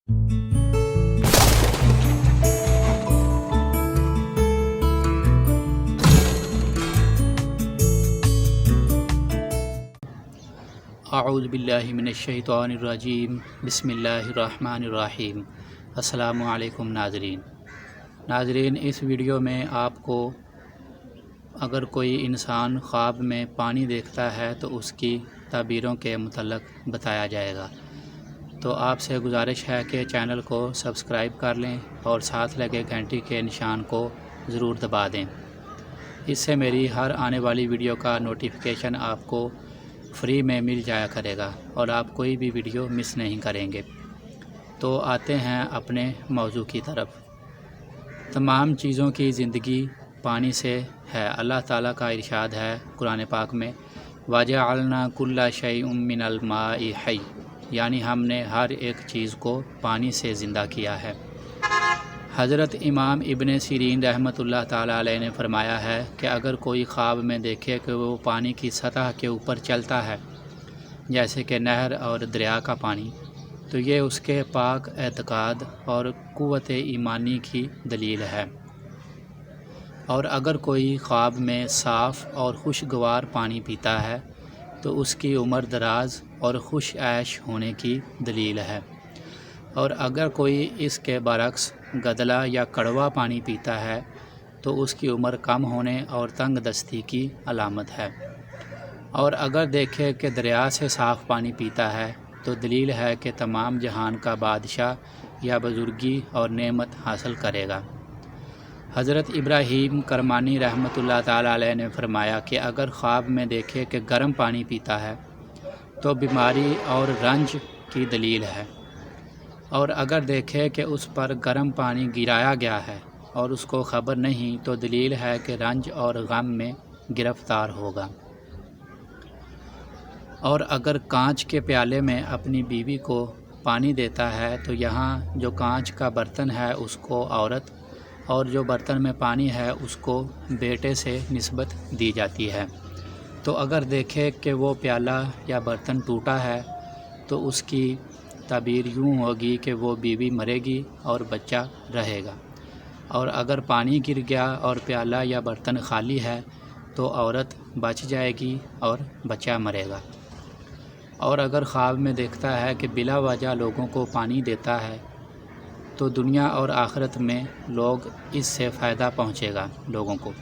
اعوذ باللہ من الشیطان الرجیم بسم اللہ الرحمن الرحیم۔ السلام علیکم ناظرین، اس ویڈیو میں آپ کو اگر کوئی انسان خواب میں پانی دیکھتا ہے تو اس کی تعبیروں کے متعلق بتایا جائے گا۔ تو آپ سے گزارش ہے کہ چینل کو سبسکرائب کر لیں اور ساتھ لگے گھنٹی کے نشان کو ضرور دبا دیں۔ اس سے میری ہر آنے والی ویڈیو کا نوٹیفیکیشن آپ کو فری میں مل جایا کرے گا اور آپ کوئی بھی ویڈیو مس نہیں کریں گے۔ تو آتے ہیں اپنے موضوع کی طرف۔ تمام چیزوں کی زندگی پانی سے ہے۔ اللہ تعالیٰ کا ارشاد ہے قرآن پاک میں، وَجَعَلْنَا كُلَّ شَيْءٍ مِّنَ الْمَاءِ حَيٍّ، یعنی ہم نے ہر ایک چیز کو پانی سے زندہ کیا ہے۔ حضرت امام ابن سیرین رحمۃ اللہ تعالیٰ علیہ نے فرمایا ہے کہ اگر کوئی خواب میں دیکھے کہ وہ پانی کی سطح کے اوپر چلتا ہے جیسے کہ نہر اور دریا کا پانی، تو یہ اس کے پاک اعتقاد اور قوت ایمانی کی دلیل ہے۔ اور اگر کوئی خواب میں صاف اور خوشگوار پانی پیتا ہے تو اس کی عمر دراز اور خوش عیش ہونے کی دلیل ہے، اور اگر کوئی اس کے برعکس گدلا یا کڑوا پانی پیتا ہے تو اس کی عمر کم ہونے اور تنگ دستی کی علامت ہے۔ اور اگر دیکھے کہ دریا سے صاف پانی پیتا ہے تو دلیل ہے کہ تمام جہان کا بادشاہ یا بزرگی اور نعمت حاصل کرے گا۔ حضرت ابراہیم کرمانی رحمۃ اللہ تعالیٰ علیہ نے فرمایا کہ اگر خواب میں دیکھے کہ گرم پانی پیتا ہے تو بیماری اور رنج کی دلیل ہے، اور اگر دیکھے کہ اس پر گرم پانی گرایا گیا ہے اور اس کو خبر نہیں تو دلیل ہے کہ رنج اور غم میں گرفتار ہوگا۔ اور اگر کانچ کے پیالے میں اپنی بیوی کو پانی دیتا ہے تو یہاں جو کانچ کا برتن ہے اس کو عورت اور جو برتن میں پانی ہے اس کو بیٹے سے نسبت دی جاتی ہے۔ تو اگر دیکھے کہ وہ پیالہ یا برتن ٹوٹا ہے تو اس کی تعبیر یوں ہوگی کہ وہ بیوی مرے گی اور بچہ رہے گا، اور اگر پانی گر گیا اور پیالہ یا برتن خالی ہے تو عورت بچ جائے گی اور بچہ مرے گا۔ اور اگر خواب میں دیکھتا ہے کہ بلا وجہ لوگوں کو پانی دیتا ہے تو دنیا اور آخرت میں لوگ اس سے فائدہ پہنچے گا لوگوں کو۔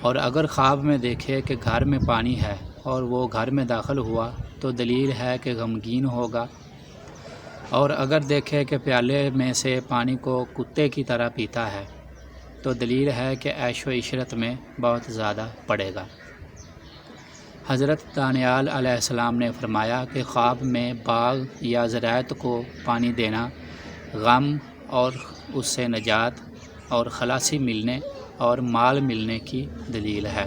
اور اگر خواب میں دیکھے کہ گھر میں پانی ہے اور وہ گھر میں داخل ہوا تو دلیل ہے کہ غمگین ہوگا۔ اور اگر دیکھے کہ پیالے میں سے پانی کو کتے کی طرح پیتا ہے تو دلیل ہے کہ عیش و عشرت میں بہت زیادہ پڑے گا۔ حضرت دانیال علیہ السلام نے فرمایا کہ خواب میں باغ یا زرعت کو پانی دینا غم اور اس سے نجات اور خلاصی ملنے اور مال ملنے کی دلیل ہے۔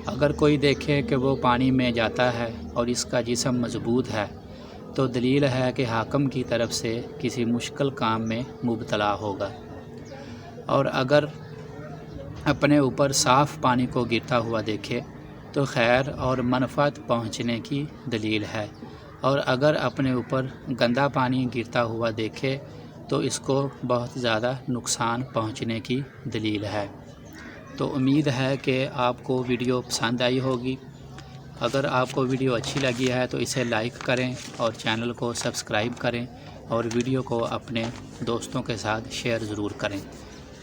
اگر کوئی دیکھے کہ وہ پانی میں جاتا ہے اور اس کا جسم مضبوط ہے تو دلیل ہے کہ حاکم کی طرف سے کسی مشکل کام میں مبتلا ہوگا۔ اور اگر اپنے اوپر صاف پانی کو گرتا ہوا دیکھے تو خیر اور منفعت پہنچنے کی دلیل ہے، اور اگر اپنے اوپر گندا پانی گرتا ہوا دیکھے تو اس کو بہت زیادہ نقصان پہنچنے کی دلیل ہے۔ تو امید ہے کہ آپ کو ویڈیو پسند آئی ہوگی۔ اگر آپ کو ویڈیو اچھی لگی ہے تو اسے لائک کریں اور چینل کو سبسکرائب کریں اور ویڈیو کو اپنے دوستوں کے ساتھ شیئر ضرور کریں۔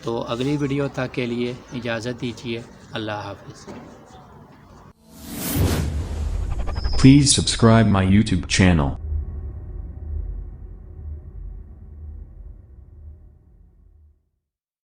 تو اگلی ویڈیو تک کے لیے اجازت دیجیے۔ اللہ حافظ۔ Please subscribe my YouTube channel.